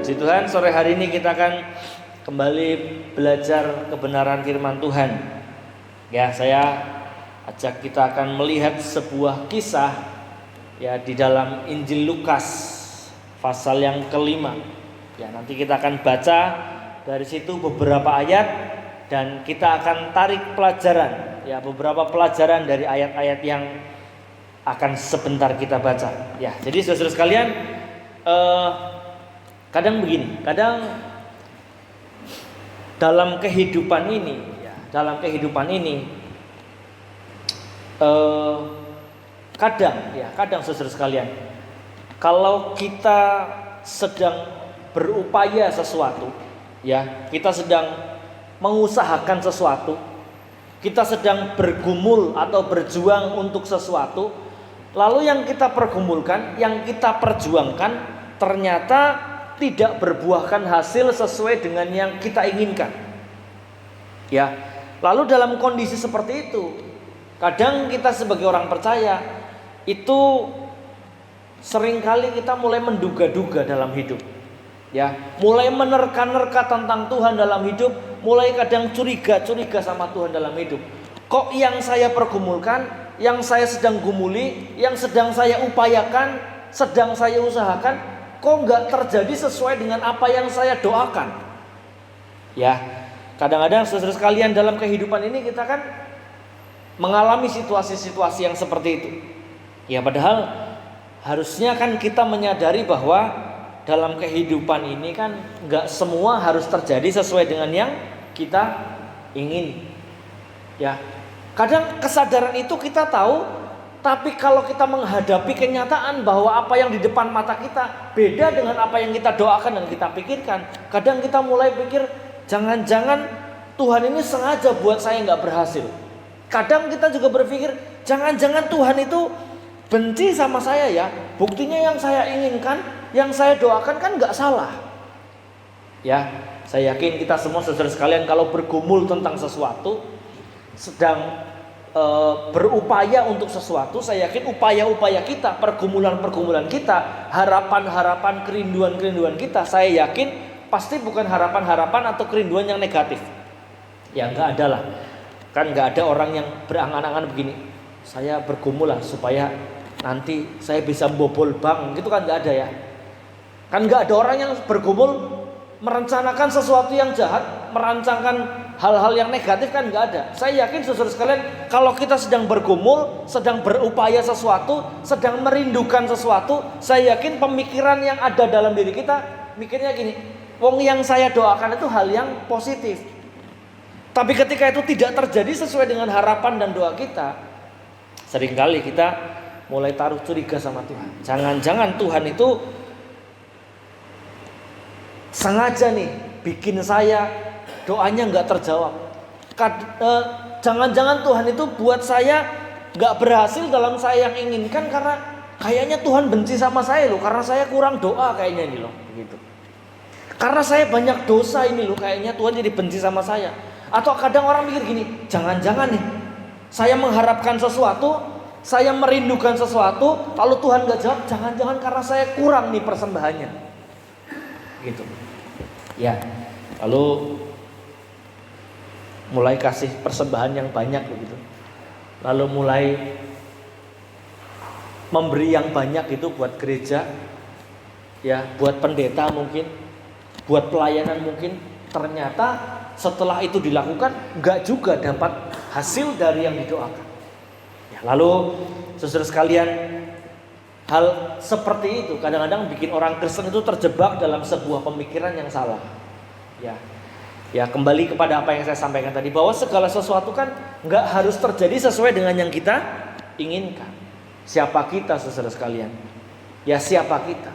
Puji Tuhan, sore hari ini kita akan kembali belajar kebenaran firman Tuhan. Ya, saya ajak kita akan melihat sebuah kisah ya di dalam Injil Lukas pasal yang kelima. Ya, nanti kita akan baca dari situ beberapa ayat dan kita akan tarik pelajaran, ya beberapa pelajaran dari ayat-ayat yang akan sebentar kita baca. Ya, jadi saudara sekalian, kadang begini, kadang dalam kehidupan ini, kadang saudara sekalian, kalau kita sedang berupaya sesuatu, ya kita sedang mengusahakan sesuatu, kita sedang bergumul atau berjuang untuk sesuatu, lalu yang kita pergumulkan, yang kita perjuangkan ternyata tidak berbuahkan hasil sesuai dengan yang kita inginkan. Ya, lalu dalam kondisi seperti itu, kadang kita sebagai orang percaya itu seringkali kita mulai menduga-duga dalam hidup. Ya, mulai menerka-nerka tentang Tuhan dalam hidup, mulai kadang curiga-curiga sama Tuhan dalam hidup. Kok yang saya pergumulkan, yang saya sedang gumuli, yang sedang saya upayakan, sedang saya usahakan, kok nggak terjadi sesuai dengan apa yang saya doakan? Ya, kadang-kadang saudara sekalian dalam kehidupan ini kita kan mengalami situasi-situasi yang seperti itu. Ya, padahal harusnya kan kita menyadari bahwa dalam kehidupan ini kan nggak semua harus terjadi sesuai dengan yang kita ingin. Ya, kadang kesadaran itu kita tahu. Tapi kalau kita menghadapi kenyataan bahwa apa yang di depan mata kita beda dengan apa yang kita doakan dan kita pikirkan, kadang kita mulai pikir, jangan-jangan Tuhan ini sengaja buat saya nggak berhasil. Kadang kita juga berpikir, jangan-jangan Tuhan itu benci sama saya ya. Buktinya yang saya inginkan, yang saya doakan kan nggak salah. Ya, saya yakin kita semua saudara sekalian kalau bergumul tentang sesuatu, sedang berupaya untuk sesuatu, saya yakin upaya-upaya kita, pergumulan-pergumulan kita, harapan-harapan, kerinduan-kerinduan kita, saya yakin pasti bukan harapan-harapan atau kerinduan yang negatif. Ya enggak ada lah. Kan enggak ada orang yang berangan-angan begini, saya bergumul lah supaya nanti saya bisa membobol bank, gitu kan enggak ada ya. Kan enggak ada orang yang bergumul merencanakan sesuatu yang jahat, merancangkan hal-hal yang negatif, kan nggak ada. Saya yakin saudara sekalian, kalau kita sedang bergumul, sedang berupaya sesuatu, sedang merindukan sesuatu, saya yakin pemikiran yang ada dalam diri kita mikirnya gini, wong yang saya doakan itu hal yang positif. Tapi ketika itu tidak terjadi sesuai dengan harapan dan doa kita, seringkali kita mulai taruh curiga sama Tuhan. Jangan-jangan Tuhan itu sengaja nih bikin saya doanya nggak terjawab. Jangan-jangan Tuhan itu buat saya nggak berhasil dalam saya yang inginkan karena kayaknya Tuhan benci sama saya loh, karena saya kurang doa kayaknya ini loh, begitu. Karena saya banyak dosa ini loh, kayaknya Tuhan jadi benci sama saya. Atau kadang orang mikir gini, jangan-jangan nih saya mengharapkan sesuatu, saya merindukan sesuatu, lalu Tuhan nggak jawab, jangan-jangan karena saya kurang nih persembahannya, gitu. Ya, lalu mulai kasih persembahan yang banyak begitu. Lalu mulai memberi yang banyak itu buat gereja, ya, buat pendeta mungkin, buat pelayanan mungkin. Ternyata setelah itu dilakukan nggak juga dapat hasil dari yang didoakan. Ya, lalu saudara sekalian, hal seperti itu kadang-kadang bikin orang Kristen itu terjebak dalam sebuah pemikiran yang salah. Ya, kembali kepada apa yang saya sampaikan tadi, bahwa segala sesuatu kan nggak harus terjadi sesuai dengan yang kita inginkan. Siapa kita saudara sekalian? Ya, siapa kita?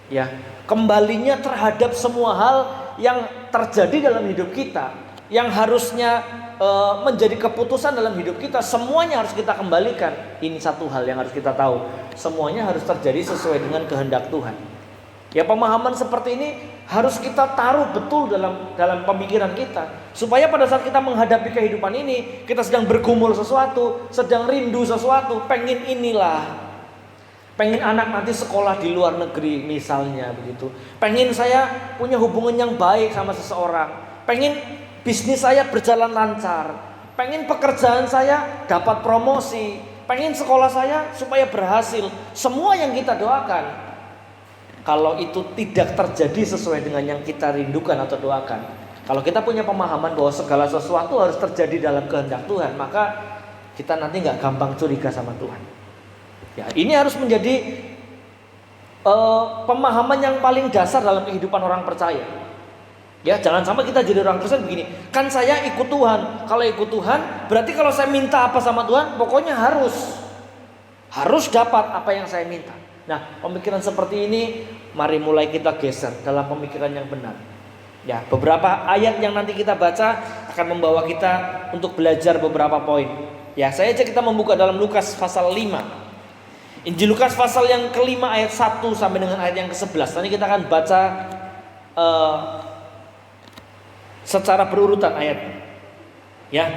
Ya, kembalinya terhadap semua hal yang terjadi dalam hidup kita, yang harusnya menjadi keputusan dalam hidup kita, semuanya harus kita kembalikan. Ini satu hal yang harus kita tahu, semuanya harus terjadi sesuai dengan kehendak Tuhan. Ya, pemahaman seperti ini harus kita taruh betul dalam pemikiran kita, supaya pada saat kita menghadapi kehidupan ini, kita sedang bergumul sesuatu, sedang rindu sesuatu, pengen inilah, Pengen anak nanti sekolah di luar negeri misalnya begitu. Pengen saya punya hubungan yang baik sama seseorang. Pengen bisnis saya berjalan lancar. Pengen pekerjaan saya dapat promosi. Pengen sekolah saya supaya berhasil. Semua yang kita doakan, kalau itu tidak terjadi sesuai dengan yang kita rindukan atau doakan, kalau kita punya pemahaman bahwa segala sesuatu harus terjadi dalam kehendak Tuhan, maka kita nanti gak gampang curiga sama Tuhan. Ya, ini harus menjadi pemahaman yang paling dasar dalam kehidupan orang percaya. Ya, jangan sampai kita jadi orang Kristen begini. Kan saya ikut Tuhan. Kalau ikut Tuhan, berarti kalau saya minta apa sama Tuhan, pokoknya harus dapat apa yang saya minta. Nah, pemikiran seperti ini mari mulai kita geser dalam pemikiran yang benar. Ya, beberapa ayat yang nanti kita baca akan membawa kita untuk belajar beberapa poin. Ya, saya ajak kita membuka dalam Lukas pasal 5. Injil Lukas pasal yang kelima ayat 1 sampai dengan ayat yang ke-11. Nanti kita akan baca secara berurutan ayat. Ya,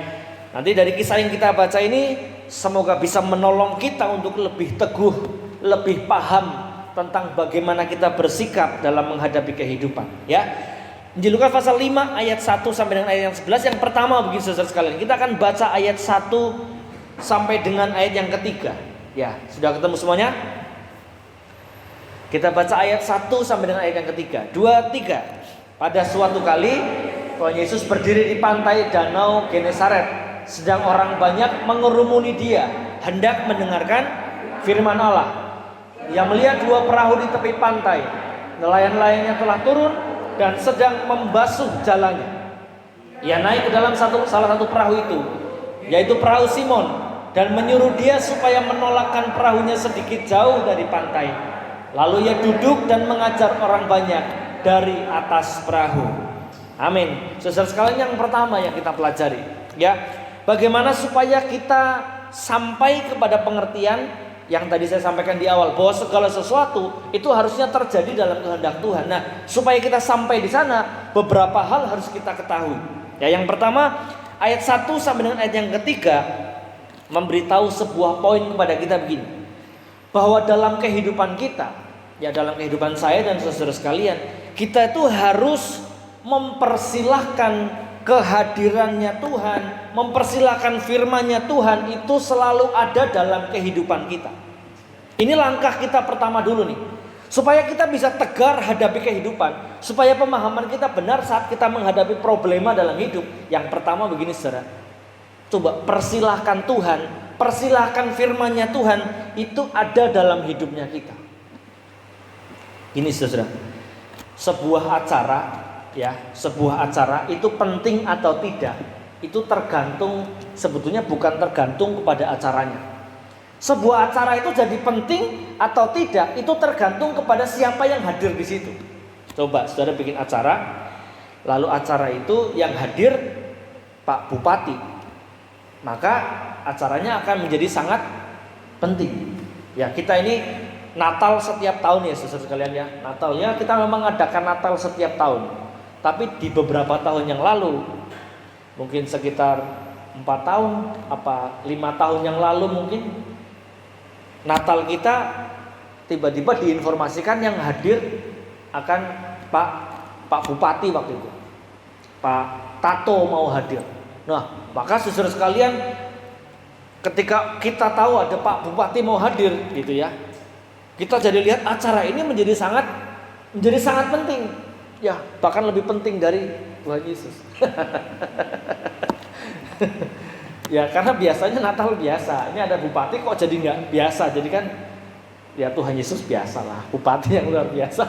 nanti dari kisah yang kita baca ini semoga bisa menolong kita untuk lebih teguh, lebih paham tentang bagaimana kita bersikap dalam menghadapi kehidupan. Ya, Injil Lukas pasal 5 ayat 1 sampai dengan ayat yang 11. Yang pertama begini saudara sekalian, kita akan baca ayat 1 sampai dengan ayat yang ketiga. Ya, sudah ketemu semuanya? Kita baca ayat 1 sampai dengan ayat yang ketiga. 2, 3. Pada suatu kali Tuhan Yesus berdiri di pantai danau Genesaret, sedang orang banyak mengerumuni dia, hendak mendengarkan firman Allah. Ia melihat 2 perahu di tepi pantai. Nelayan-nelayannya telah turun dan sedang membasuh jalannya. Ia naik ke dalam salah satu perahu itu, yaitu perahu Simon, dan menyuruh dia supaya menolakkan perahunya sedikit jauh dari pantai. Lalu ia duduk dan mengajar orang banyak dari atas perahu. Amin. Saudara sekalian, yang pertama yang kita pelajari, ya, bagaimana supaya kita sampai kepada pengertian yang tadi saya sampaikan di awal, bahwa segala sesuatu itu harusnya terjadi dalam kehendak Tuhan. Nah, supaya kita sampai di sana, beberapa hal harus kita ketahui. Ya, yang pertama, ayat 1 sampai dengan ayat yang ketiga memberitahu sebuah poin kepada kita begini, bahwa dalam kehidupan kita, ya dalam kehidupan saya dan saudara sekalian, kita itu harus mempersilahkan kehadirannya Tuhan, mempersilahkan firman-Nya Tuhan itu selalu ada dalam kehidupan kita. Ini langkah kita pertama dulu nih, supaya kita bisa tegar hadapi kehidupan, supaya pemahaman kita benar saat kita menghadapi problema dalam hidup. Yang pertama begini saudara, coba persilahkan Tuhan, persilahkan firman-Nya Tuhan itu ada dalam hidupnya kita. Ini saudara, sebuah acara itu penting atau tidak, itu tergantung, sebetulnya bukan tergantung kepada acaranya. Sebuah acara itu jadi penting atau tidak, itu tergantung kepada siapa yang hadir di situ. Coba saudara bikin acara, lalu acara itu yang hadir Pak Bupati, maka acaranya akan menjadi sangat penting. Ya, kita ini Natal setiap tahun ya saudara sekalian ya. Natalnya kita memang adakan Natal setiap tahun. Tapi di beberapa tahun yang lalu, mungkin sekitar 4 tahun, 5 tahun yang lalu mungkin, Natal kita tiba-tiba diinformasikan yang hadir akan Pak Bupati waktu itu. Pak Tato mau hadir. Nah, maka saudara sekalian, ketika kita tahu ada Pak Bupati mau hadir gitu ya, kita jadi lihat acara ini menjadi sangat penting. Ya, bahkan lebih penting dari Tuhan Yesus. Ya, karena biasanya Natal biasa. Ini ada bupati kok jadi nggak biasa. Jadi kan ya Tuhan Yesus biasalah, bupati yang luar biasa.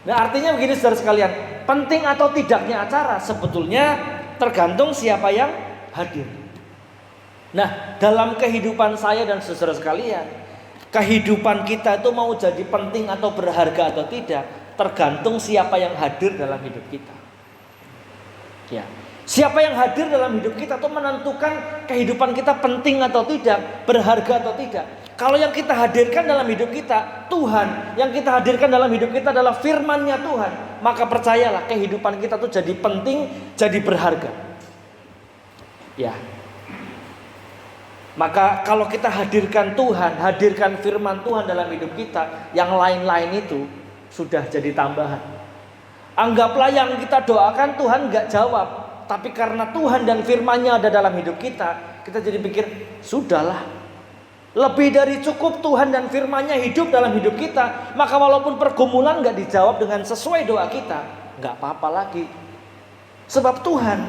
Nah, artinya begini saudara sekalian, penting atau tidaknya acara sebetulnya tergantung siapa yang hadir. Nah, dalam kehidupan saya dan saudara sekalian, kehidupan kita itu mau jadi penting atau berharga atau tidak, tergantung siapa yang hadir dalam hidup kita. Ya, siapa yang hadir dalam hidup kita itu menentukan kehidupan kita penting atau tidak, berharga atau tidak. Kalau yang kita hadirkan dalam hidup kita Tuhan, yang kita hadirkan dalam hidup kita adalah firman-Nya Tuhan, maka percayalah kehidupan kita tuh jadi penting, jadi berharga. Ya. Maka kalau kita hadirkan Tuhan, hadirkan firman Tuhan dalam hidup kita, yang lain-lain itu sudah jadi tambahan. Anggaplah yang kita doakan Tuhan gak jawab, tapi karena Tuhan dan firman-Nya ada dalam hidup kita, kita jadi pikir, sudahlah, lebih dari cukup Tuhan dan firman-Nya hidup dalam hidup kita. Maka walaupun pergumulan gak dijawab dengan sesuai doa kita, gak apa-apa lagi. Sebab Tuhan,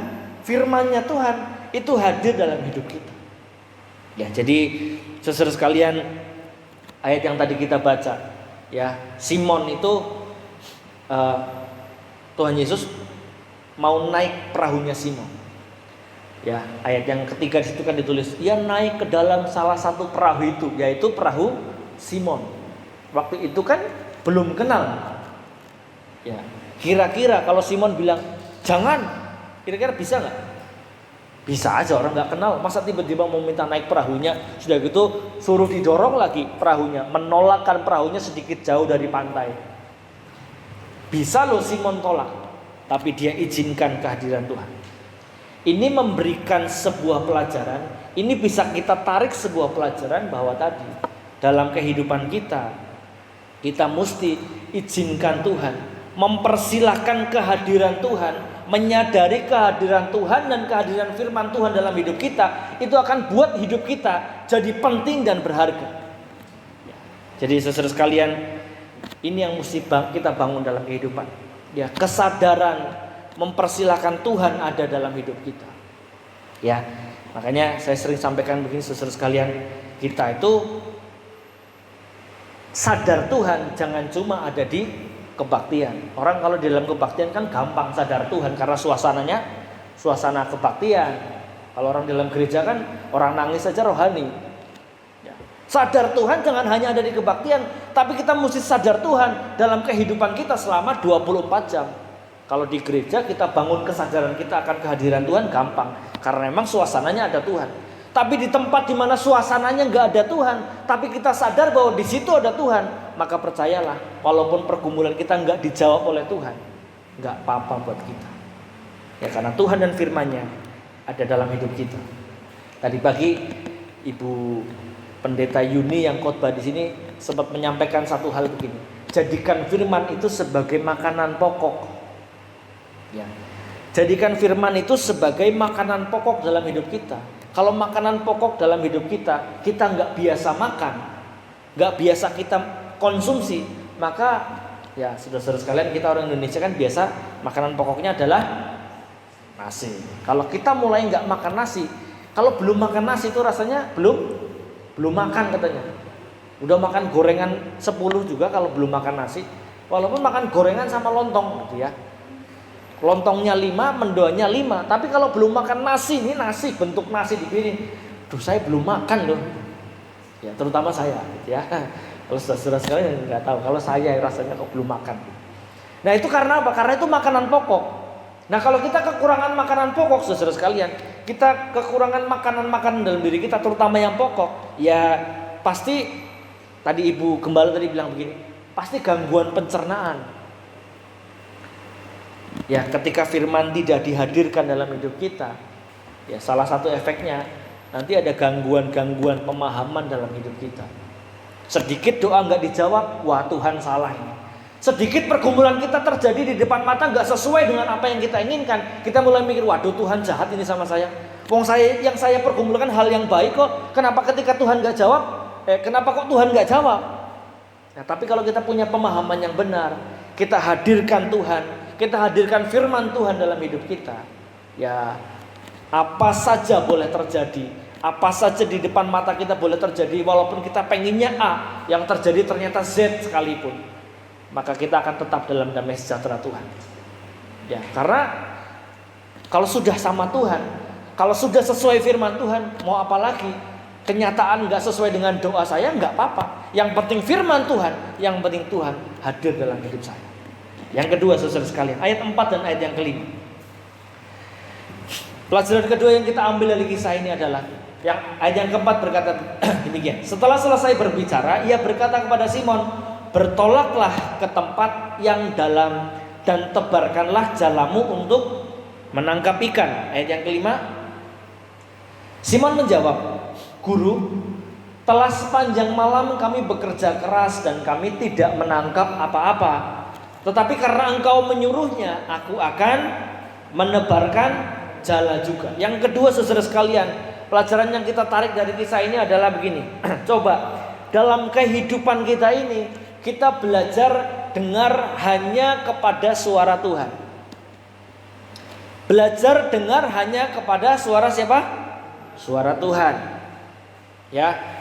firman-Nya Tuhan itu hadir dalam hidup kita. Ya, jadi saudara sekalian, ayat yang tadi kita baca, ya, Simon itu Tuhan Yesus mau naik perahunya Simon. Ya, ayat yang ketiga di situ kan ditulis, ia naik ke dalam salah satu perahu itu, yaitu perahu Simon. Waktu itu kan belum kenal. Ya, kira-kira kalau Simon bilang jangan, kira-kira bisa nggak? Bisa aja, orang nggak kenal. Masa tiba-tiba mau minta naik perahunya, sudah gitu suruh didorong lagi perahunya, menolakkan perahunya sedikit jauh dari pantai. Bisa loh Simon tolak, tapi dia izinkan kehadiran Tuhan. Ini memberikan sebuah pelajaran. Ini bisa kita tarik sebuah pelajaran bahwa tadi dalam kehidupan kita mesti izinkan Tuhan, mempersilahkan kehadiran Tuhan, menyadari kehadiran Tuhan dan kehadiran firman Tuhan dalam hidup kita. Itu akan buat hidup kita jadi penting dan berharga. Jadi saudara sekalian, ini yang mesti kita bangun dalam kehidupan. Ya, kesadaran mempersilahkan Tuhan ada dalam hidup kita. Ya, makanya saya sering sampaikan begini saudara sekalian, kita itu sadar Tuhan jangan cuma ada di kebaktian. Orang kalau di dalam kebaktian kan gampang sadar Tuhan karena suasananya suasana kebaktian. Kalau orang di dalam gereja kan orang nangis saja rohani. Ya. Sadar Tuhan jangan hanya ada di kebaktian, tapi kita mesti sadar Tuhan dalam kehidupan kita selama 24 jam. Kalau di gereja kita bangun kesadaran kita akan kehadiran Tuhan gampang, karena memang suasananya ada Tuhan. Tapi di tempat di mana suasananya nggak ada Tuhan, tapi kita sadar bahwa di situ ada Tuhan, maka percayalah, walaupun pergumulan kita nggak dijawab oleh Tuhan, nggak apa-apa buat kita. Ya, karena Tuhan dan firman-Nya ada dalam hidup kita. Tadi pagi Ibu Pendeta Yuni yang khotbah di sini sempat menyampaikan satu hal begini: jadikan firman itu sebagai makanan pokok. Ya, jadikan firman itu sebagai makanan pokok dalam hidup kita. Kalau makanan pokok dalam hidup kita nggak biasa makan, nggak biasa kita konsumsi, maka ya saudara-saudara sekalian, kita orang Indonesia kan biasa makanan pokoknya adalah nasi. Kalau kita mulai nggak makan nasi, kalau belum makan nasi itu rasanya belum makan katanya. Udah makan gorengan 10 juga kalau belum makan nasi, walaupun makan gorengan sama lontong gitu ya. Lontongnya 5, mendoanya 5. Tapi kalau belum makan nasi, ini nasi, bentuk nasi di sini, duh saya belum makan loh. Ya, terutama saya gitu ya. Kalau saudara sekalian nggak tahu, kalau saya rasanya kok belum makan. Nah, itu karena apa? Karena itu makanan pokok. Nah, kalau kita kekurangan makanan pokok, saudara sekalian, kita kekurangan makanan dalam diri kita, terutama yang pokok, ya pasti tadi Ibu Gembala tadi bilang begini, pasti gangguan pencernaan. Ya, ketika firman tidak dihadirkan dalam hidup kita, ya salah satu efeknya nanti ada gangguan-gangguan pemahaman dalam hidup kita. Sedikit doa nggak dijawab, wah Tuhan salah ini. Sedikit pergumulan kita terjadi di depan mata nggak sesuai dengan apa yang kita inginkan, kita mulai mikir, waduh Tuhan jahat ini sama saya. Wong yang saya pergumulkan hal yang baik kok, kenapa ketika Tuhan nggak jawab? Kenapa kok Tuhan nggak jawab? Nah, tapi kalau kita punya pemahaman yang benar, kita hadirkan Tuhan, kita hadirkan firman Tuhan dalam hidup kita, ya apa saja boleh terjadi, apa saja di depan mata kita boleh terjadi, walaupun kita pengennya A, yang terjadi ternyata Z sekalipun, maka kita akan tetap dalam damai sejahtera Tuhan. Ya, karena kalau sudah sama Tuhan, kalau sudah sesuai firman Tuhan, mau apa lagi? Kenyataan nggak sesuai dengan doa saya nggak apa-apa. Yang penting firman Tuhan, yang penting Tuhan hadir dalam hidup saya. Yang kedua saudara sekalian, ayat 4 dan ayat yang kelima. Pelajaran kedua yang kita ambil dari kisah ini adalah ayat yang keempat berkata demikian. Setelah selesai berbicara, ia berkata kepada Simon, bertolaklah ke tempat yang dalam dan tebarkanlah jalamu untuk menangkap ikan. Ayat yang kelima, Simon menjawab, Guru, telah sepanjang malam kami bekerja keras dan kami tidak menangkap apa-apa. Tetapi karena engkau menyuruhnya, aku akan menebarkan jala juga. Yang kedua, saudara sekalian, pelajaran yang kita tarik dari kisah ini adalah begini. Coba, dalam kehidupan kita ini, kita belajar dengar hanya kepada suara Tuhan. Belajar dengar hanya kepada suara siapa? Suara Tuhan. Ya.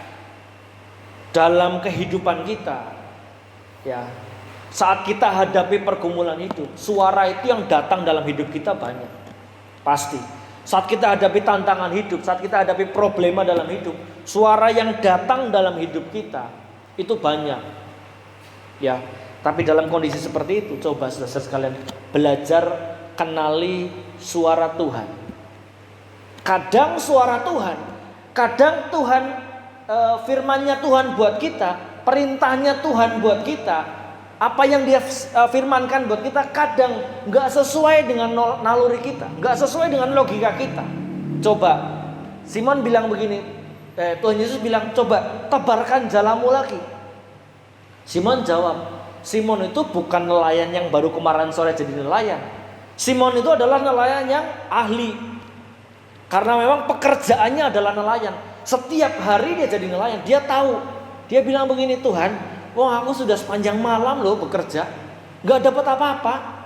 Dalam kehidupan kita, ya, saat kita hadapi pergumulan hidup, suara itu yang datang dalam hidup kita banyak, pasti. Saat kita hadapi tantangan hidup, saat kita hadapi problema dalam hidup, suara yang datang dalam hidup kita itu banyak, ya. Tapi dalam kondisi seperti itu, coba saudara sekalian belajar kenali suara Tuhan. Kadang suara Tuhan, kadang Tuhan, firman-Nya Tuhan buat kita, perintahnya Tuhan buat kita, apa yang Dia firmankan buat kita kadang nggak sesuai dengan naluri kita, nggak sesuai dengan logika kita. Coba Simon bilang begini, Tuhan Yesus bilang, coba tebarkan jalamu lagi. Simon jawab, Simon itu bukan nelayan yang baru kemarin sore jadi nelayan. Simon itu adalah nelayan yang ahli, karena memang pekerjaannya adalah nelayan. Setiap hari dia jadi nelayan, dia tahu. Dia bilang begini, Tuhan, wah aku sudah sepanjang malam loh bekerja, gak dapat apa-apa.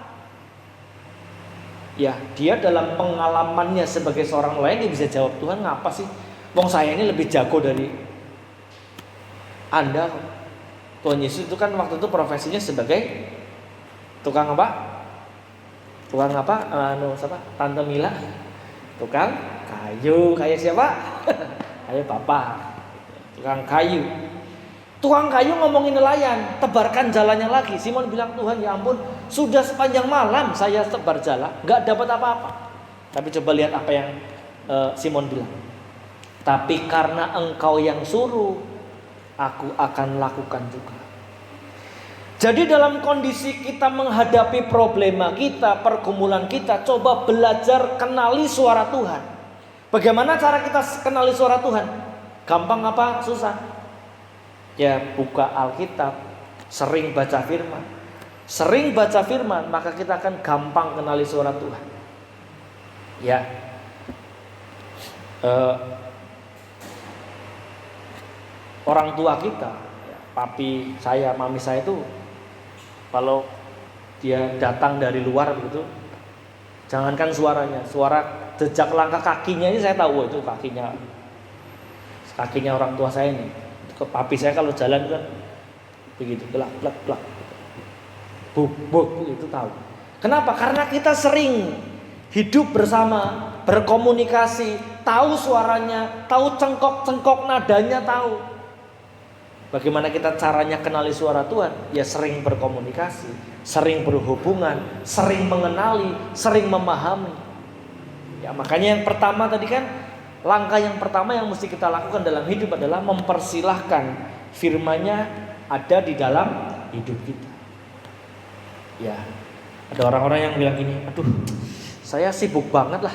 Ya, dia dalam pengalamannya sebagai seorang nelayan, dia bisa jawab, Tuhan ngapa sih? Wong saya ini lebih jago dari Anda. Tuhan Yesus itu kan waktu itu profesinya sebagai tukang apa? Tukang apa? Siapa? Tante Mila. Tukang kayu. Kayak siapa? Ayo Bapak, tukang kayu. Tukang kayu ngomongin nelayan, tebarkan jalannya lagi. Simon bilang, Tuhan ya ampun, sudah sepanjang malam saya tebar jala, gak dapat apa-apa. Tapi coba lihat apa yang Simon bilang. Tapi karena engkau yang suruh, aku akan lakukan juga. Jadi dalam kondisi kita menghadapi problema kita, pergumulan kita, coba belajar kenali suara Tuhan. Bagaimana cara kita kenali suara Tuhan? Gampang apa? Susah? Ya buka Alkitab, sering baca firman. Sering baca firman, maka kita akan gampang kenali suara Tuhan. Ya, orang tua kita, ya, papi saya, mami saya itu, kalau dia datang dari luar begitu, jangankan suaranya, suara jejak langkah kakinya ini saya tahu, itu kakinya orang tua saya ini. Ke papi saya kalau jalan kan begitu, gelak gelak gelak, buk buk, itu tahu. Kenapa? Karena kita sering hidup bersama, berkomunikasi, tahu suaranya, tahu cengkok nadanya, tahu. Bagaimana kita caranya kenali suara Tuhan? Ya sering berkomunikasi, sering berhubungan, sering mengenali, sering memahami. Ya makanya yang pertama tadi kan, langkah yang pertama yang mesti kita lakukan dalam hidup adalah mempersilahkan firman-Nya ada di dalam hidup kita. Ya, ada orang-orang yang bilang gini, aduh saya sibuk banget lah,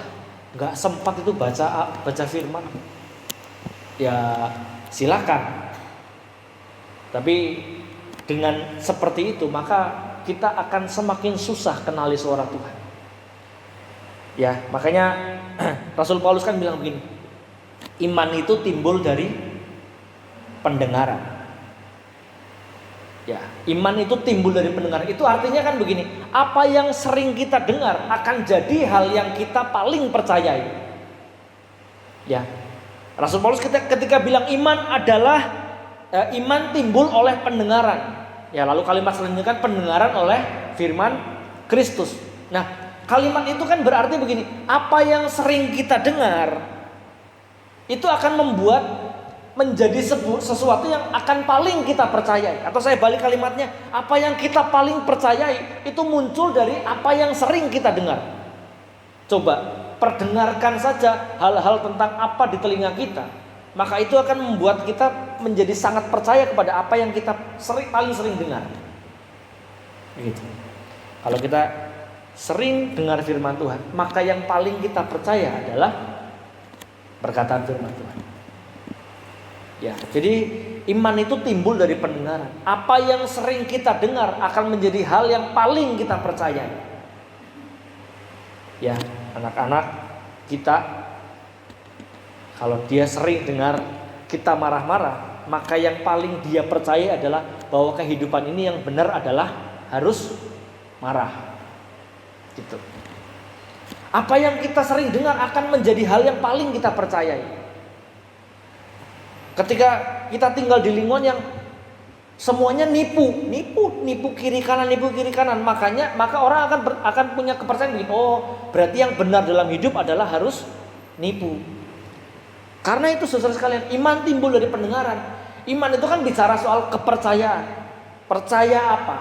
gak sempat itu baca firman. Ya silakan. Tapi dengan seperti itu maka kita akan semakin susah kenali suara Tuhan. Ya, makanya Rasul Paulus kan bilang begini, iman itu timbul dari pendengaran. Ya, iman itu timbul dari pendengaran. Itu artinya kan begini, apa yang sering kita dengar akan jadi hal yang kita paling percayai. Ya, Rasul Paulus ketika bilang iman adalah iman timbul oleh pendengaran. Ya, lalu kalimat selanjutnya kan pendengaran oleh firman Kristus. Nah, kalimat itu kan berarti begini, apa yang sering kita dengar itu akan membuat menjadi sesuatu yang akan paling kita percayai. Atau saya balik kalimatnya, apa yang kita paling percayai itu muncul dari apa yang sering kita dengar. Coba perdengarkan saja hal-hal tentang apa di telinga kita, maka itu akan membuat kita menjadi sangat percaya kepada apa yang kita paling sering dengar. Begitu. Kalau kita sering dengar firman Tuhan, maka yang paling kita percaya adalah perkataan firman Tuhan. Ya, jadi iman itu timbul dari pendengaran. Apa yang sering kita dengar akan menjadi hal yang paling kita percaya. Ya, anak-anak kita kalau dia sering dengar kita marah-marah, maka yang paling dia percaya adalah bahwa kehidupan ini yang benar adalah harus marah. Gitu. Apa yang kita sering dengar akan menjadi hal yang paling kita percayai. Ketika kita tinggal di lingkungan yang semuanya nipu kiri kanan, maka orang akan punya kepercayaan begitu. Oh, berarti yang benar dalam hidup adalah harus nipu. Karena itu saudara sekalian, iman timbul dari pendengaran. Iman itu kan bicara soal kepercayaan. Percaya apa?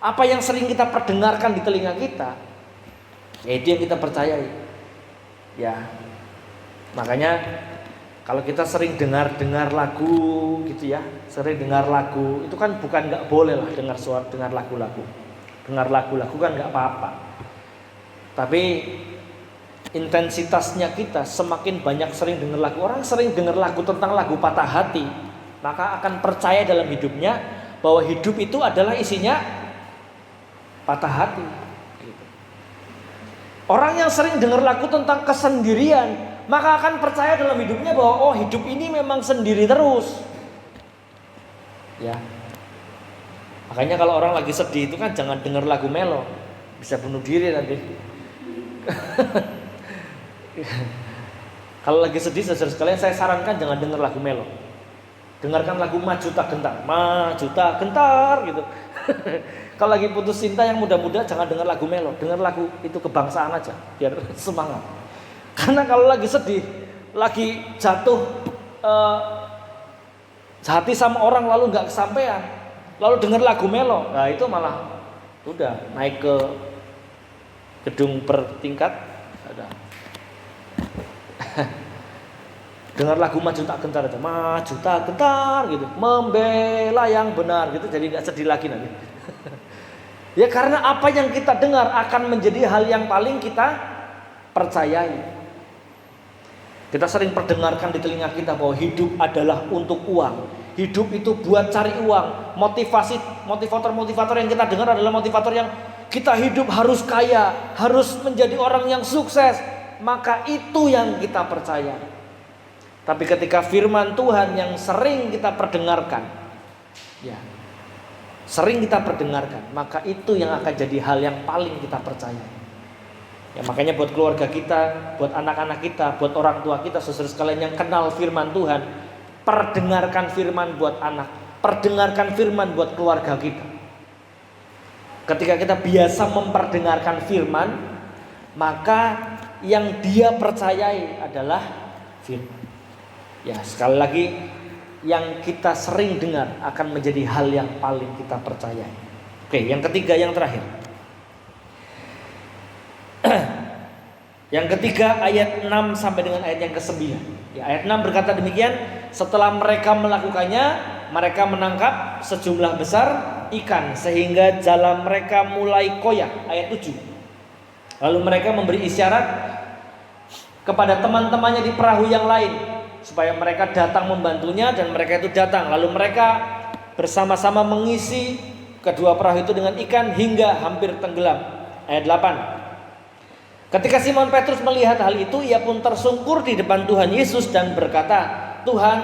Apa yang sering kita perdengarkan di telinga kita, ya itu yang kita percayai. Ya, makanya kalau kita sering dengar lagu gitu ya, sering dengar lagu, itu kan bukan nggak boleh lah dengar lagu-lagu. Dengar lagu-lagu kan nggak apa-apa. Tapi intensitasnya kita semakin banyak sering dengar lagu. Orang sering dengar lagu tentang lagu patah hati, maka akan percaya dalam hidupnya bahwa hidup itu adalah isinya patah hati. Gitu. Orang yang sering dengar lagu tentang kesendirian, maka akan percaya dalam hidupnya bahwa oh hidup ini memang sendiri terus. Ya. Makanya kalau orang lagi sedih itu kan jangan dengar lagu melo, bisa bunuh diri nanti. Kalau lagi sedih saudara sekalian, saya sarankan jangan dengar lagu melo. Dengarkan lagu Maju Tak Gentar gitu. Kalau lagi putus cinta yang muda-muda jangan dengar lagu melo, dengar lagu itu kebangsaan aja biar semangat. Karena kalau lagi sedih, lagi jatuh hati sama orang lalu nggak kesampaian, lalu dengar lagu melo, nah itu malah udah naik ke gedung bertingkat, ada. Dengar lagu Maju Tak Gentar aja, Maju Tak Gentar gitu, membela yang benar gitu, jadi nggak sedih lagi nanti. Ya karena apa yang kita dengar akan menjadi hal yang paling kita percayai. Kita sering perdengarkan di telinga kita bahwa hidup adalah untuk uang. Hidup itu buat cari uang. Motivator yang kita dengar adalah motivator yang kita hidup harus kaya, harus menjadi orang yang sukses. Maka itu yang kita percaya. Tapi ketika firman Tuhan yang sering kita perdengarkan, ya, sering kita perdengarkan, maka itu yang akan jadi hal yang paling kita percaya. Ya, makanya buat keluarga kita, buat anak-anak kita, buat orang tua kita, saudara sekalian yang kenal firman Tuhan, perdengarkan firman buat anak, perdengarkan firman buat keluarga kita. Ketika kita biasa memperdengarkan firman, maka yang dia percayai adalah firman. Ya, sekali lagi, yang kita sering dengar akan menjadi hal yang paling kita percayai. Oke, yang ketiga, yang terakhir. Yang ketiga ayat 6 sampai dengan ayat yang ke-9. Ya, ayat 6 berkata demikian, setelah mereka melakukannya, mereka menangkap sejumlah besar ikan sehingga jala mereka mulai koyak. Ayat 7. Lalu mereka memberi isyarat kepada teman-temannya di perahu yang lain supaya mereka datang membantunya, dan mereka itu datang. Lalu mereka bersama-sama mengisi kedua perahu itu dengan ikan hingga hampir tenggelam. Ayat 8. Ketika Simon Petrus melihat hal itu, ia pun tersungkur di depan Tuhan Yesus dan berkata, Tuhan,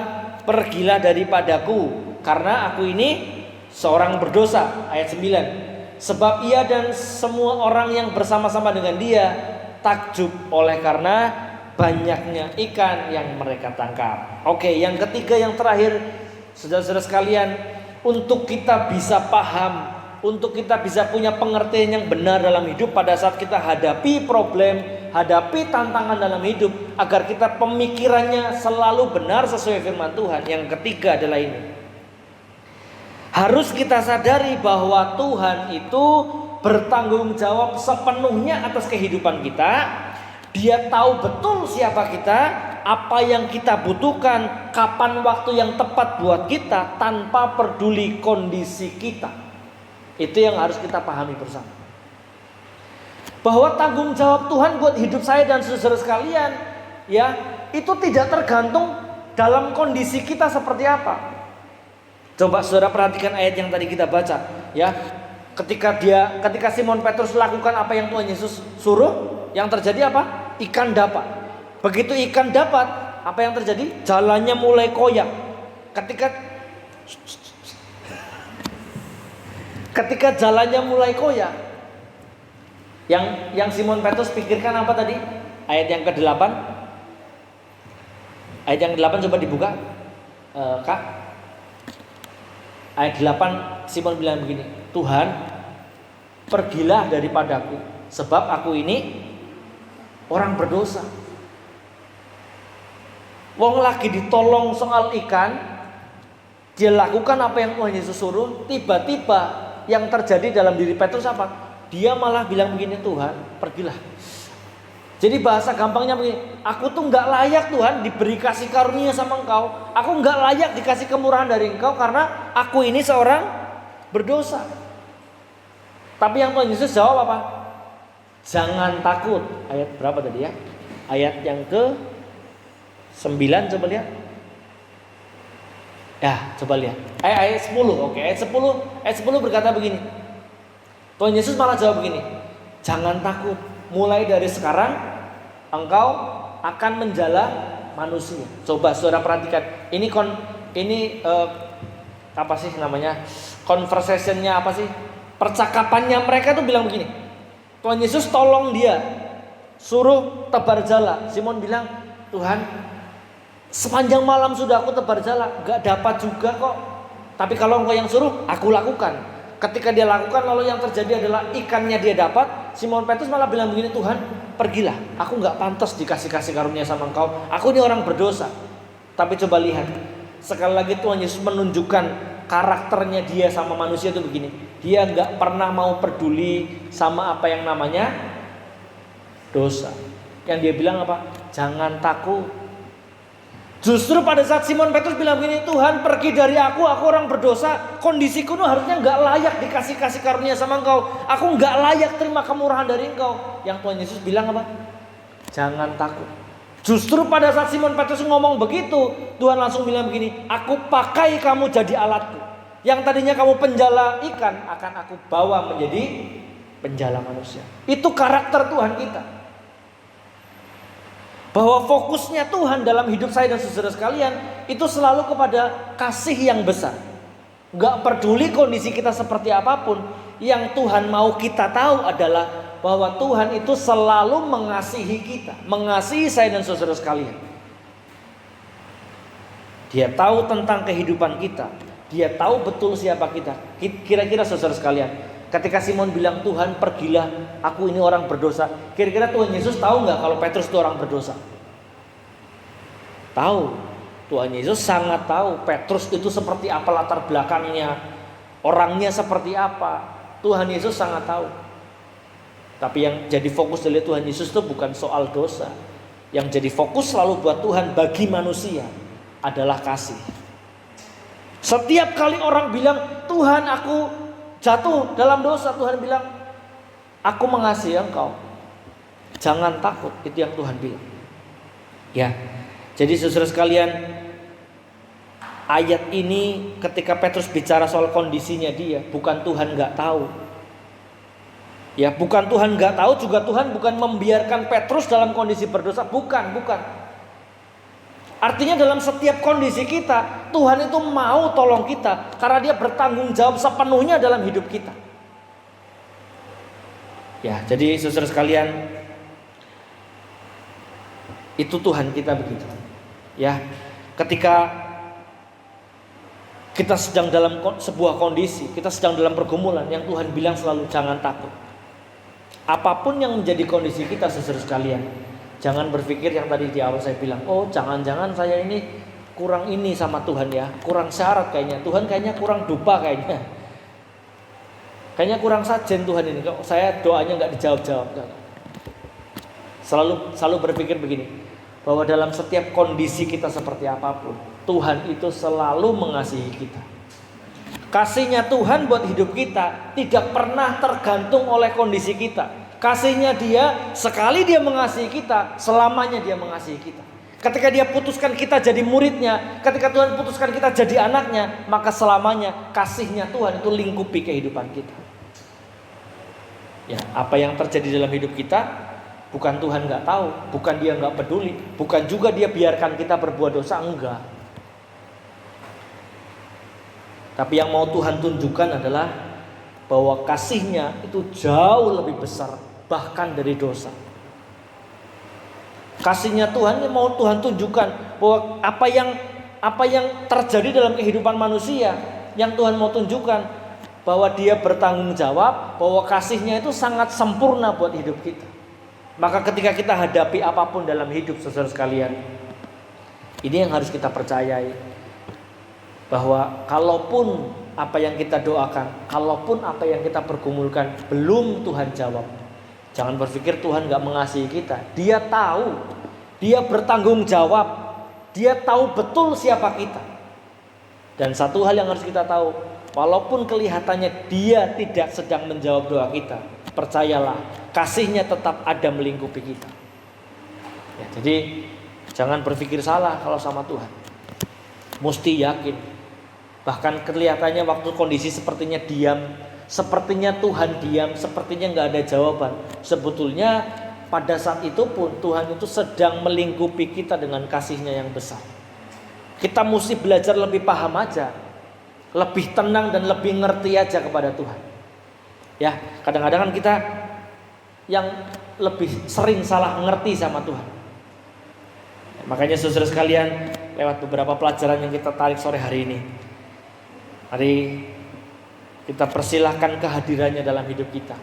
pergilah daripadaku, karena aku ini seorang berdosa. Ayat 9. Sebab ia dan semua orang yang bersama-sama dengan dia takjub oleh karena banyaknya ikan yang mereka tangkap. Oke, yang ketiga, yang terakhir, saudara-saudara sekalian, untuk kita bisa paham, untuk kita bisa punya pengertian yang benar dalam hidup pada saat kita hadapi problem, hadapi tantangan dalam hidup, agar kita pemikirannya selalu benar sesuai firman Tuhan. Yang ketiga adalah ini. Harus kita sadari bahwa Tuhan itu bertanggung jawab sepenuhnya atas kehidupan kita. Dia tahu betul siapa kita, apa yang kita butuhkan, kapan waktu yang tepat buat kita, tanpa peduli kondisi kita. Itu yang harus kita pahami bersama. Bahwa tanggung jawab Tuhan buat hidup saya dan saudara sekalian, ya, itu tidak tergantung dalam kondisi kita seperti apa. Coba saudara perhatikan ayat yang tadi kita baca, ya. Ketika Simon Petrus lakukan apa yang Tuhan Yesus suruh, yang terjadi apa? Ikan dapat. Begitu ikan dapat, apa yang terjadi? Jalannya mulai koyak. Ketika jalannya mulai koyak, yang Simon Petrus pikirkan apa tadi? Ayat yang ke-8. Ayat yang ke-8 coba dibuka, Kak. Ayat 8, Simon bilang begini, Tuhan, pergilah daripadaku, sebab aku ini orang berdosa. Wong lagi ditolong soal ikan, dia lakukan apa yang Tuhan Yesus suruh. Tiba-tiba yang terjadi dalam diri Petrus apa? Dia malah bilang begini, Tuhan, pergilah. Jadi bahasa gampangnya begini, aku tuh gak layak Tuhan diberi kasih karunia sama Engkau. Aku gak layak dikasih kemurahan dari Engkau karena aku ini seorang berdosa. Tapi yang Tuhan Yesus jawab apa? Jangan takut. Ayat berapa tadi ya? Ayat yang ke-9 coba lihat. Ya, coba lihat. Ayat 10. Oke, ayat 10 berkata begini. Tuhan Yesus malah jawab begini. Jangan takut. Mulai dari sekarang engkau akan menjala manusia. Coba saudara perhatikan. Ini apa sih namanya? Conversationnya apa sih? Percakapannya mereka tuh bilang begini. Tuhan Yesus tolong dia, suruh tebar jala. Simon bilang, Tuhan, sepanjang malam sudah aku tebar jala, gak dapat juga kok. Tapi kalau engkau yang suruh, aku lakukan. Ketika dia lakukan, lalu yang terjadi adalah ikannya dia dapat. Simon Petrus malah bilang begini, Tuhan, pergilah. Aku gak pantas dikasih karunia sama engkau. Aku ini orang berdosa. Tapi coba lihat, sekali lagi Tuhan Yesus menunjukkan karakternya dia sama manusia itu begini. Dia gak pernah mau peduli sama apa yang namanya dosa. Yang dia bilang apa? Jangan takut. Justru pada saat Simon Petrus bilang begini, Tuhan pergi dari aku orang berdosa. Kondisiku itu harusnya gak layak dikasih karunia sama engkau. Aku gak layak terima kemurahan dari engkau. Yang Tuhan Yesus bilang apa? Jangan takut. Justru pada saat Simon Petrus ngomong begitu, Tuhan langsung bilang begini, aku pakai kamu jadi alatku. Yang tadinya kamu penjala ikan, akan aku bawa menjadi penjala manusia. Itu karakter Tuhan kita. Bahwa fokusnya Tuhan dalam hidup saya dan saudara sekalian itu selalu kepada kasih yang besar. Gak peduli kondisi kita seperti apapun, yang Tuhan mau kita tahu adalah bahwa Tuhan itu selalu mengasihi kita, mengasihi saya dan saudara sekalian. Dia tahu tentang kehidupan kita, dia tahu betul siapa kita. Kira-kira saudara sekalian, ketika Simon bilang, Tuhan pergilah, aku ini orang berdosa. Kira-kira Tuhan Yesus tahu gak kalau Petrus itu orang berdosa? Tahu. Tuhan Yesus sangat tahu Petrus itu seperti apa latar belakangnya, orangnya seperti apa. Tuhan Yesus sangat tahu. Tapi yang jadi fokus dari Tuhan Yesus itu bukan soal dosa. Yang jadi fokus selalu buat Tuhan bagi manusia adalah kasih. Setiap kali orang bilang, Tuhan aku jatuh dalam dosa, Tuhan bilang, aku mengasihi engkau. Jangan takut, itu yang Tuhan bilang. Ya, jadi saudara sekalian, ayat ini ketika Petrus bicara soal kondisinya dia, bukan Tuhan gak tahu. Ya, bukan Tuhan gak tahu, juga Tuhan bukan membiarkan Petrus dalam kondisi berdosa. Bukan. Artinya dalam setiap kondisi kita, Tuhan itu mau tolong kita karena dia bertanggung jawab sepenuhnya dalam hidup kita. Ya, jadi saudara sekalian, itu Tuhan kita begitu. Ya, ketika kita sedang dalam sebuah kondisi, kita sedang dalam pergumulan, yang Tuhan bilang selalu jangan takut. Apapun yang menjadi kondisi kita saudara sekalian, jangan berpikir yang tadi di awal saya bilang, oh jangan-jangan saya ini kurang ini sama Tuhan ya, kurang syarat kayaknya, Tuhan kayaknya kurang dupa kayaknya kurang sajen Tuhan ini, kok saya doanya nggak dijawab-jawab. Selalu berpikir begini, bahwa dalam setiap kondisi kita seperti apapun, Tuhan itu selalu mengasihi kita. Kasihnya Tuhan buat hidup kita tidak pernah tergantung oleh kondisi kita. Kasihnya dia, sekali dia mengasihi kita, selamanya dia mengasihi kita. Ketika dia putuskan kita jadi muridnya, ketika Tuhan putuskan kita jadi anaknya, maka selamanya kasihnya Tuhan itu lingkupi kehidupan kita. Ya, apa yang terjadi dalam hidup kita, bukan Tuhan nggak tahu, bukan dia nggak peduli, bukan juga dia biarkan kita berbuat dosa, enggak. Tapi yang mau Tuhan tunjukkan adalah bahwa kasihnya itu jauh lebih besar, bahkan dari dosa. Kasihnya Tuhan yang mau Tuhan tunjukkan bahwa apa yang terjadi dalam kehidupan manusia, yang Tuhan mau tunjukkan bahwa dia bertanggung jawab, bahwa kasihnya itu sangat sempurna buat hidup kita. Maka ketika kita hadapi apapun dalam hidup, saudara sekalian, ini yang harus kita percayai, bahwa kalaupun apa yang kita doakan, kalaupun apa yang kita pergumulkan belum Tuhan jawab, jangan berpikir Tuhan gak mengasihi kita. Dia tahu, dia bertanggung jawab, dia tahu betul siapa kita. Dan satu hal yang harus kita tahu, walaupun kelihatannya dia tidak sedang menjawab doa kita, percayalah, kasihnya tetap ada melingkupi kita. Ya, jadi jangan berpikir salah kalau sama Tuhan. Mesti yakin. Bahkan kelihatannya waktu kondisi sepertinya diam, sepertinya Tuhan diam, sepertinya gak ada jawaban. Sebetulnya pada saat itu pun Tuhan itu sedang melingkupi kita dengan kasihnya yang besar. Kita mesti belajar lebih paham aja, lebih tenang dan lebih ngerti aja kepada Tuhan. Ya, kadang-kadang kan kita yang lebih sering salah ngerti sama Tuhan. Makanya saudara sekalian, lewat beberapa pelajaran yang kita tarik sore hari ini, mari kita persilahkan kehadirannya dalam hidup kita.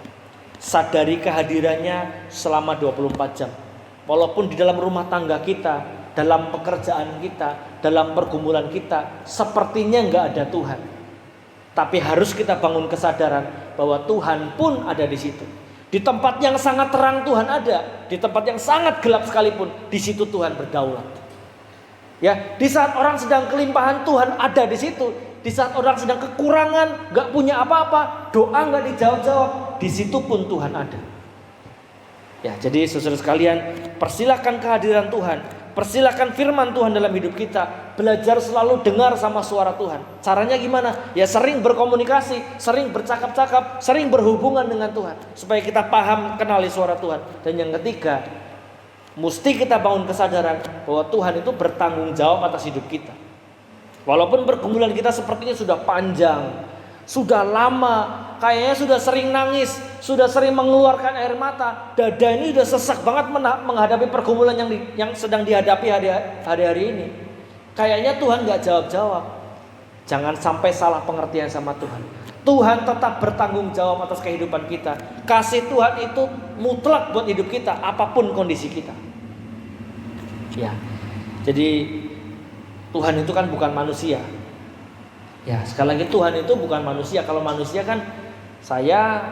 Sadari kehadirannya selama 24 jam. Walaupun di dalam rumah tangga kita, dalam pekerjaan kita, dalam pergumulan kita, sepertinya gak ada Tuhan. Tapi harus kita bangun kesadaran bahwa Tuhan pun ada di situ. Di tempat yang sangat terang Tuhan ada, di tempat yang sangat gelap sekalipun, di situ Tuhan berdaulat. Ya, di saat orang sedang kelimpahan, Tuhan ada di situ. Di saat orang sedang kekurangan, gak punya apa-apa, doa gak dijawab-jawab, di situ pun Tuhan ada. Ya, jadi saudara sekalian, persilahkan kehadiran Tuhan, persilahkan firman Tuhan dalam hidup kita. Belajar selalu dengar sama suara Tuhan. Caranya gimana? Ya sering berkomunikasi, sering bercakap-cakap, sering berhubungan dengan Tuhan, supaya kita paham, kenali suara Tuhan. Dan yang ketiga, mesti kita bangun kesadaran bahwa Tuhan itu bertanggung jawab atas hidup kita. Walaupun pergumulan kita sepertinya sudah panjang, sudah lama, kayaknya sudah sering nangis, sudah sering mengeluarkan air mata, dada ini sudah sesak banget menghadapi pergumulan yang sedang dihadapi hari-hari ini. Kayaknya Tuhan gak jawab-jawab. Jangan sampai salah pengertian sama Tuhan. Tuhan tetap bertanggung jawab atas kehidupan kita. Kasih Tuhan itu mutlak buat hidup kita, apapun kondisi kita. Ya, jadi Tuhan itu kan bukan manusia. Ya, sekali lagi Tuhan itu bukan manusia. Kalau manusia kan saya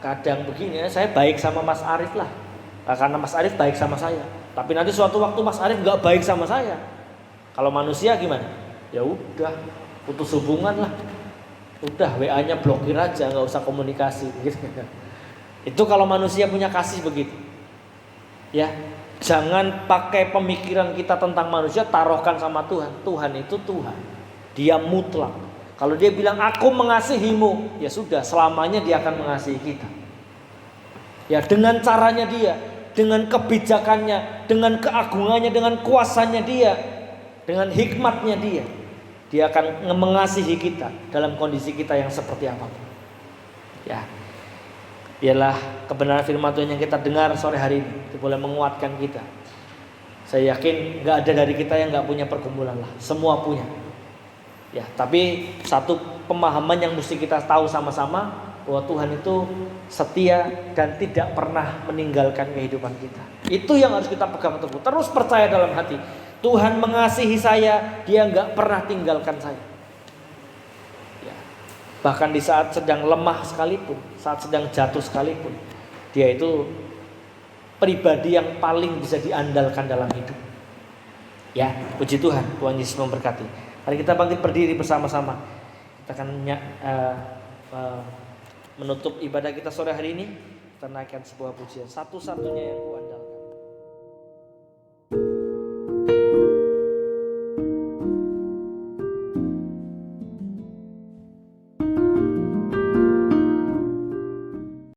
kadang begini, saya baik sama Mas Arief lah, karena Mas Arief baik sama saya. Tapi nanti suatu waktu Mas Arief gak baik sama saya. Kalau manusia gimana? Ya udah, putus hubungan lah. Udah, WA-nya blokir aja, gak usah komunikasi gitu. Itu kalau manusia punya kasih begitu. Ya, jangan pakai pemikiran kita tentang manusia taruhkan sama Tuhan. Tuhan itu Tuhan, dia mutlak. Kalau dia bilang aku mengasihimu, ya sudah, selamanya dia akan mengasihi kita. Ya, dengan caranya dia, dengan kebijakannya, dengan keagungannya, dengan kuasanya dia, dengan hikmatnya dia akan mengasihi kita dalam kondisi kita yang seperti apapun. Ya, biarlah kebenaran firman Tuhan yang kita dengar sore hari ini itu boleh menguatkan kita. Saya yakin gak ada dari kita yang gak punya pergumulan lah, semua punya. Ya, tapi satu pemahaman yang mesti kita tahu sama-sama, bahwa Tuhan itu setia dan tidak pernah meninggalkan kehidupan kita. Itu yang harus kita pegang teguh. Terus percaya dalam hati, Tuhan mengasihi saya, dia gak pernah tinggalkan saya. Ya. Bahkan di saat sedang lemah sekalipun, saat sedang jatuh sekalipun, dia itu pribadi yang paling bisa diandalkan dalam hidup. Ya, puji Tuhan, Tuhan Yesus memberkati. Mari kita bangkit berdiri bersama-sama. Kita akan menutup ibadah kita sore hari ini. Kita naikkan sebuah pujian, satu-satunya yang kuat.